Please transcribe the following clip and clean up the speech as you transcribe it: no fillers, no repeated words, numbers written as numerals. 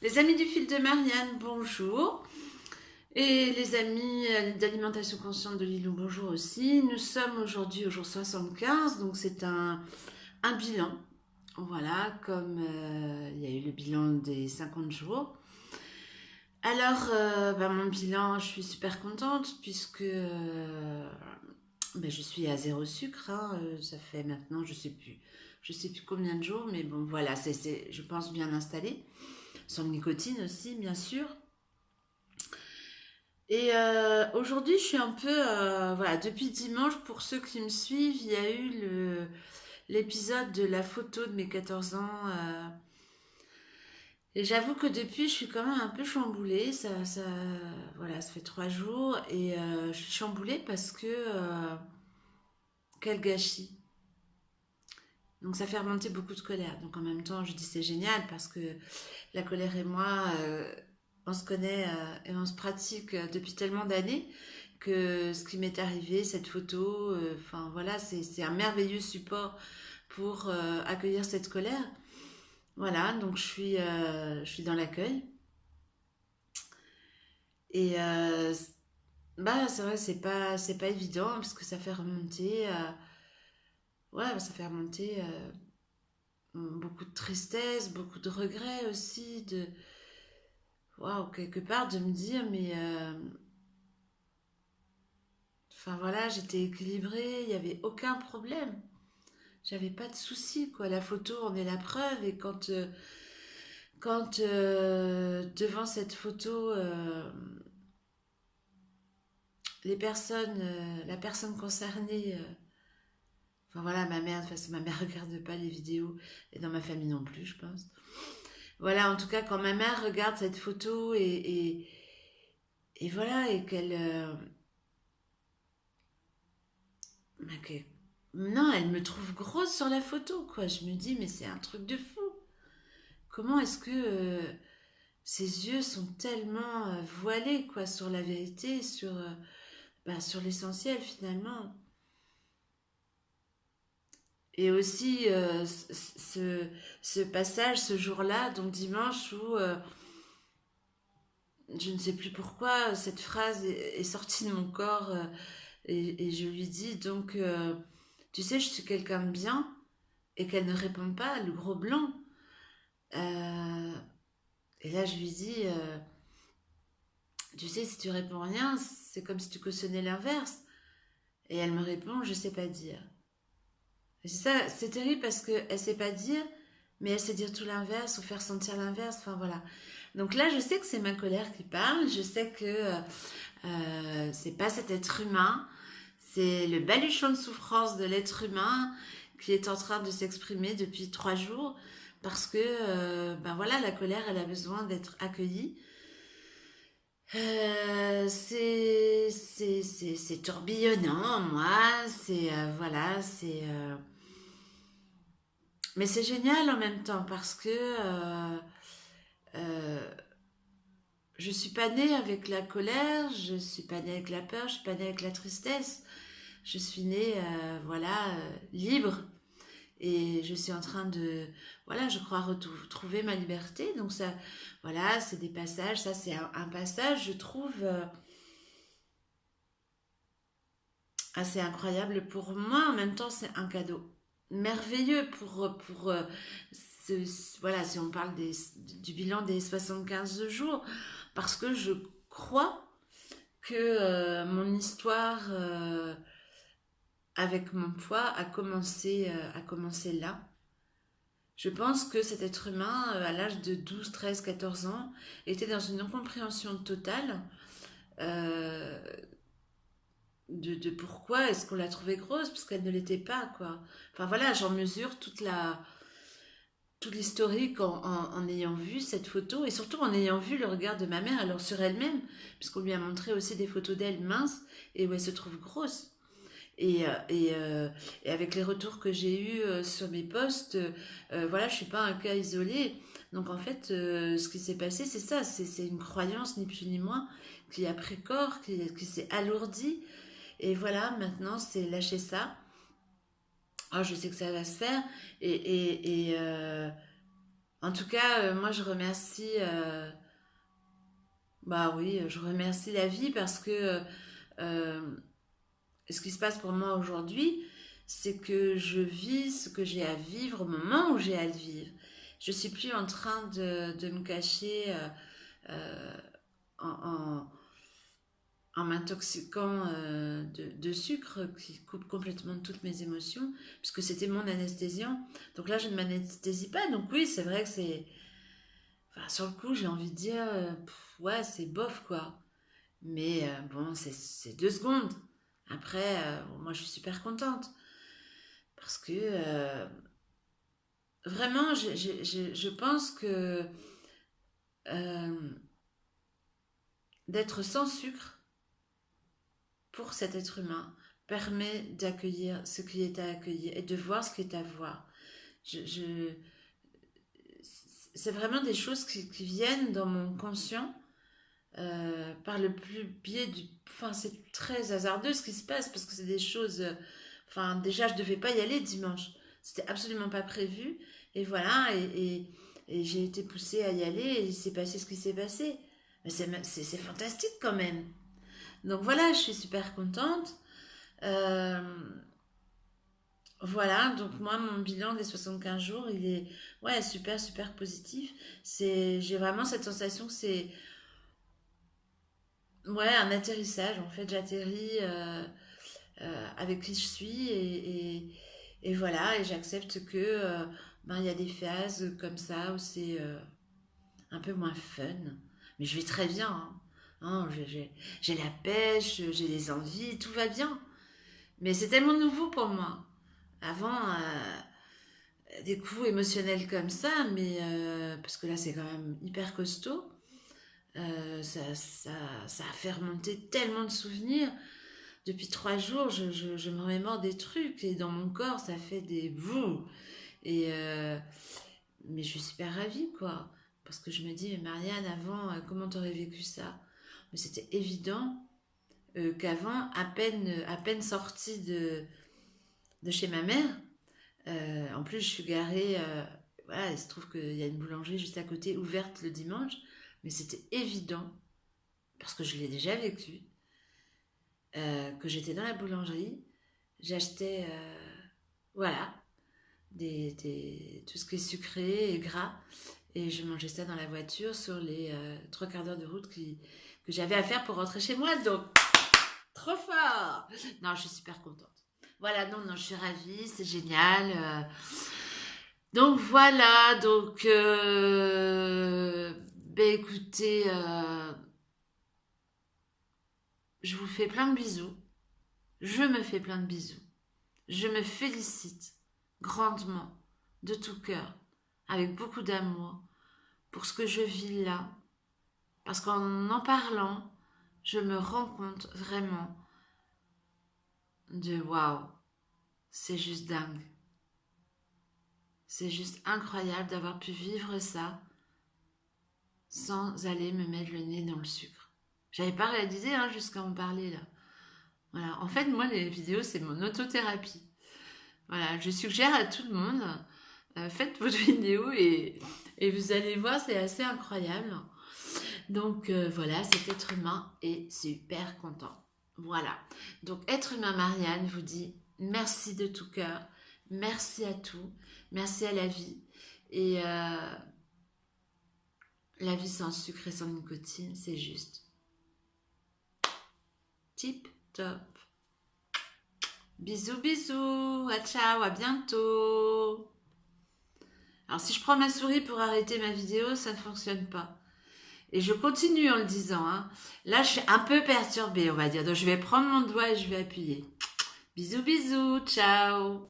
Les amis du fil de Marianne, bonjour. Et les amis d'alimentation consciente de Lilou, bonjour aussi. Nous sommes aujourd'hui au jour 75, donc c'est un bilan. Voilà, comme il y a eu le bilan des 50 jours. Alors, mon bilan, je suis super contente puisque je suis à zéro sucre. Ça fait maintenant, je sais plus combien de jours, mais bon, voilà, je pense bien installé. Sans nicotine aussi, bien sûr. Et aujourd'hui, je suis un peu... voilà, depuis dimanche, pour ceux qui me suivent, il y a eu l'épisode de la photo de mes 14 ans. Et j'avoue que depuis, je suis quand même un peu chamboulée. Voilà, ça fait 3 jours. Et je suis chamboulée parce que... quel gâchis. Donc ça fait remonter beaucoup de colère. Donc en même temps, je dis c'est génial parce que la colère et moi, on se connaît et on se pratique depuis tellement d'années que ce qui m'est arrivé, cette photo, enfin voilà, c'est un merveilleux support pour accueillir cette colère. Voilà, donc je suis dans l'accueil. Et c'est vrai, c'est pas évident parce que ça fait remonter, ça fait remonter beaucoup de tristesse, beaucoup de regrets aussi, de, waouh, quelque part de me dire, mais enfin voilà, j'étais équilibrée, il n'y avait aucun problème. J'avais pas de soucis, quoi. La photo en est la preuve. Et quand devant cette photo, la personne concernée, enfin voilà, ma mère, de toute façon, ma mère regarde pas les vidéos, et dans ma famille non plus, je pense. Voilà, en tout cas, quand ma mère regarde cette photo et voilà, et qu'elle, bah, non, elle me trouve grosse sur la photo, quoi. Je me dis, mais c'est un truc de fou. Comment est-ce que ses yeux sont tellement voilés, quoi, sur la vérité, sur l'essentiel, finalement. Et aussi, ce passage, ce jour-là, donc dimanche, où je ne sais plus pourquoi, cette phrase est sortie de mon corps, et je lui dis, donc, tu sais, je suis quelqu'un de bien, et qu'elle ne répond pas, le gros blanc. Euh, et là, je lui dis, tu sais, si tu réponds rien, c'est comme si tu cautionnais l'inverse. Et elle me répond, je sais pas dire. Et c'est ça, c'est terrible parce qu'elle sait pas dire, mais elle sait dire tout l'inverse ou faire sentir l'inverse. Enfin voilà. Donc là, je sais que c'est ma colère qui parle. Je sais que c'est pas cet être humain, c'est le baluchon de souffrance de l'être humain qui est en train de s'exprimer depuis 3 jours parce que voilà, la colère, elle a besoin d'être accueillie. C'est tourbillonnant, moi. C'est voilà, c'est. Mais c'est génial en même temps parce que euh, je suis pas née avec la colère, je suis pas née avec la peur, je suis pas née avec la tristesse. Je suis née, libre et je suis en train de, voilà, je crois retrouver ma liberté. Donc ça, voilà, c'est des passages. Ça, c'est un passage, je trouve. Assez incroyable pour moi. En même temps, c'est un cadeau merveilleux voilà, si on parle du bilan des 75 jours, parce que je crois que mon histoire avec mon poids a commencé là. Je pense que cet être humain, à l'âge de 12, 13, 14 ans, était dans une incompréhension totale euh, de pourquoi est-ce qu'on l'a trouvée grosse, parce qu'elle ne l'était pas, quoi. Enfin voilà, j'en mesure tout l'historique en ayant vu cette photo, et surtout en ayant vu le regard de ma mère alors sur elle-même, puisqu'on lui a montré aussi des photos d'elle mince et où elle se trouve grosse. Et, euh, et, euh, et avec les retours que j'ai eus sur mes posts, voilà, je suis pas un cas isolé. Donc en fait, ce qui s'est passé, c'est ça, c'est une croyance, ni plus ni moins, qui a pris corps, qui s'est alourdie. Et voilà, maintenant, c'est lâcher ça. Ah, je sais que ça va se faire. Et En tout cas, moi, je remercie, bah oui, je remercie la vie parce que euh, ce qui se passe pour moi aujourd'hui, c'est que je vis ce que j'ai à vivre au moment où j'ai à le vivre. Je suis plus en train de me cacher euh, en, en- en m'intoxiquant de sucre qui coupe complètement toutes mes émotions, puisque c'était mon anesthésiant. Donc là, je ne m'anesthésie pas. Donc oui, c'est vrai que c'est... Enfin, sur le coup, j'ai envie de dire, ouais, c'est bof, quoi. Mais bon, c'est 2 secondes. Après, moi, je suis super contente. Parce que vraiment, je pense que euh, d'être sans sucre pour cet être humain permet d'accueillir ce qui est à accueillir et de voir ce qui est à voir. Je, je- c'est vraiment des choses qui viennent dans mon conscient par le plus biais du... Enfin, c'est très hasardeux ce qui se passe parce que c'est des choses... Enfin, déjà, je devais pas y aller dimanche. C'était absolument pas prévu. Et voilà, et j'ai été poussée à y aller et il s'est passé ce qui s'est passé. Mais c'est fantastique quand même. Donc voilà, je suis super contente. Euh, voilà, donc moi, mon bilan des 75 jours, il est ouais, super, super positif. J'ai vraiment cette sensation que c'est ouais, un atterrissage. En fait, j'atterris avec qui je suis et voilà, et j'accepte que ben, il y a des phases comme ça où c'est un peu moins fun. Mais je vais très bien. Hein. Hein, j'ai la pêche, j'ai les envies, tout va bien. Mais c'est tellement nouveau pour moi. Avant, des coups émotionnels comme ça, mais parce que là c'est quand même hyper costaud, ça a fait remonter tellement de souvenirs. Depuis 3 jours, je me remémore des trucs et dans mon corps ça fait des vous. Et mais je suis super ravie quoi, parce que je me dis mais Marianne avant comment t'aurais vécu ça? Mais c'était évident qu'avant à peine sortie de chez ma mère. En plus, je suis garée. Voilà, il se trouve qu'il y a une boulangerie juste à côté, ouverte le dimanche. Mais c'était évident, parce que je l'ai déjà vécu, que j'étais dans la boulangerie. J'achetais, voilà, tout ce qui est sucré et gras. Et je mangeais ça dans la voiture sur les 3/4 d'heure de route que j'avais à faire pour rentrer chez moi. Donc, trop fort! Non, je suis super contente. Voilà, non, non, je suis ravie, c'est génial. Donc voilà, donc ben écoutez, je vous fais plein de bisous. Je me fais plein de bisous. Je me félicite grandement, de tout cœur, avec beaucoup d'amour, pour ce que je vis là. Parce qu'en en parlant, je me rends compte vraiment de waouh, c'est juste dingue. C'est juste incroyable d'avoir pu vivre ça sans aller me mettre le nez dans le sucre. J'avais pas réalisé hein, jusqu'à en parler là. Voilà. En fait, moi, les vidéos, c'est mon autothérapie. Voilà. Je suggère à tout le monde, faites votre vidéo et vous allez voir, c'est assez incroyable. Donc voilà, cet être humain est super content. Voilà. Donc être humain Marianne vous dit merci de tout cœur, merci à tout, merci à la vie. Et la vie sans sucre et sans nicotine, c'est juste tip top. Bisous, bisous, à ciao, à bientôt. Alors si je prends ma souris pour arrêter ma vidéo, ça ne fonctionne pas. Et je continue en le disant. Hein. Là, je suis un peu perturbée, on va dire. Donc je vais prendre mon doigt et je vais appuyer. Bisous, bisous, ciao.